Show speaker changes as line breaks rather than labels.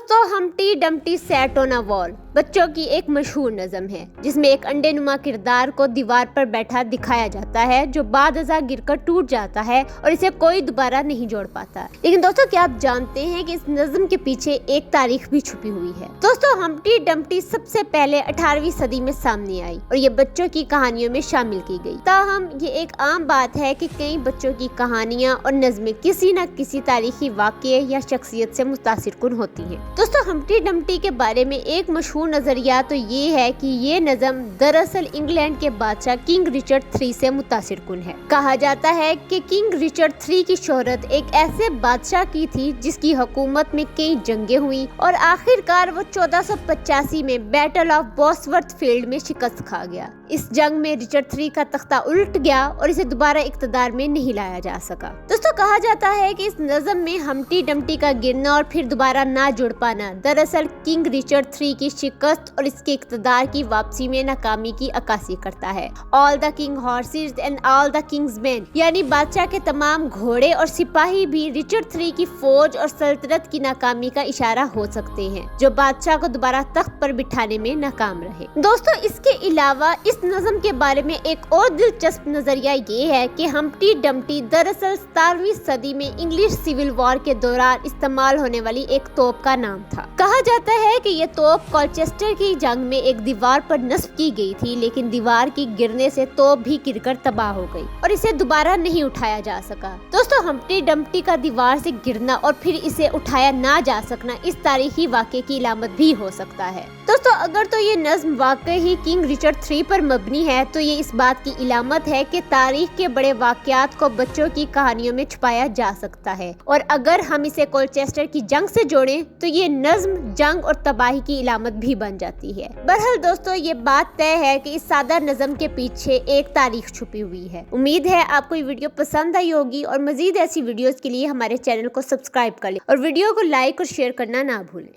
दोस्तों Humpty Dumpty sat on a wall बच्चों की एक मशहूर नज़म है जिसमें एक अंडे नुमा किरदार को दीवार पर बैठा दिखाया जाता है जो बादअज़ा गिरकर टूट जाता है और इसे कोई दोबारा नहीं जोड़ पाता। लेकिन दोस्तों क्या आप जानते हैं कि इस नज़म के पीछे एक तारीख भी छुपी हुई है। दोस्तों हम्टी डम्टी सबसे पहले 18वीं सदी में सामने आई और ये बच्चों की कहानियों में शामिल की गई। ताहम ये एक आम बात है कि कई बच्चों की कहानियाँ और नज़में किसी न किसी तारीखी वाक़ये या शख्सियत से मुतासिर कुन होती हैं। दोस्तों हम्टी डम्टी के बारे में एक मशहूर नजरिया तो ये है कि ये नज़म दरअसल इंग्लैंड के बादशाह किंग रिचर्ड III से मुतासिर कुन है। कहा जाता है कि किंग रिचर्ड III की शोहरत एक ऐसे बादशाह की थी जिसकी हुकूमत में कई जंगें हुई और आखिरकार वो 1485 में बैटल ऑफ बॉसवर्थ फील्ड में शिकस्त खा गया। इस जंग में रिचर्ड III का तख्ता उल्ट गया और इसे दोबारा इक़्तिदार में नहीं लाया जा सका। दोस्तों कहा जाता है कि इस नज़म में हम्टी डम्टी का गिरना और फिर दोबारा ना जुड़ पाना दरअसल किंग रिचर्ड III की शिकस्त और इसके इक़्तिदार की वापसी में नाकामी की अक्कासी करता है। All the king horses and all the Kings man यानी बादशाह के तमाम घोड़े और सिपाही भी रिचर्ड III की फौज और सल्तनत की नाकामी का इशारा हो सकते हैं जो बादशाह को दोबारा तख्त पर बिठाने में नाकाम रहे। दोस्तों इसके अलावा इस नज़म के बारे में एक और दिलचस्प नजरिया ये है कि हम्टी डम्टी दरअसल 17वीं सदी में इंग्लिश सिविल वॉर के दौरान इस्तेमाल होने वाली एक तोप का नाम था। कहा जाता है कि ये तोप कॉलचेस्टर की जंग में एक दीवार पर नस्ब की गई थी लेकिन दीवार की गिरने से तोप भी गिरकर तबाह हो गई और इसे दोबारा नहीं उठाया जा सका। दोस्तों हम्टी डम्टी का दीवार से गिरना और फिर इसे उठाया ना जा सकना इस तारीखी वाक़े की इलामत भी हो सकता है। दोस्तों अगर तो ये नज़्म वाकई ही किंग रिचर्ड III पर मबनी है तो ये इस बात की इलामत है कि तारीख के बड़े वाक़यात को बच्चों की कहानियों में छुपाया जा सकता है और अगर हम इसे कोलचेस्टर की जंग से जोड़ें तो ये नज़्म जंग और तबाही की इलामत भी बन जाती है। बहरहाल दोस्तों ये बात तय है कि इस सादा नज़म के पीछे एक तारीख छुपी हुई है। उम्मीद है आपको ये वीडियो पसंद आई होगी और मजीद ऐसी वीडियोस के लिए हमारे चैनल को सब्सक्राइब कर लें और वीडियो को लाइक और शेयर करना ना भूलें।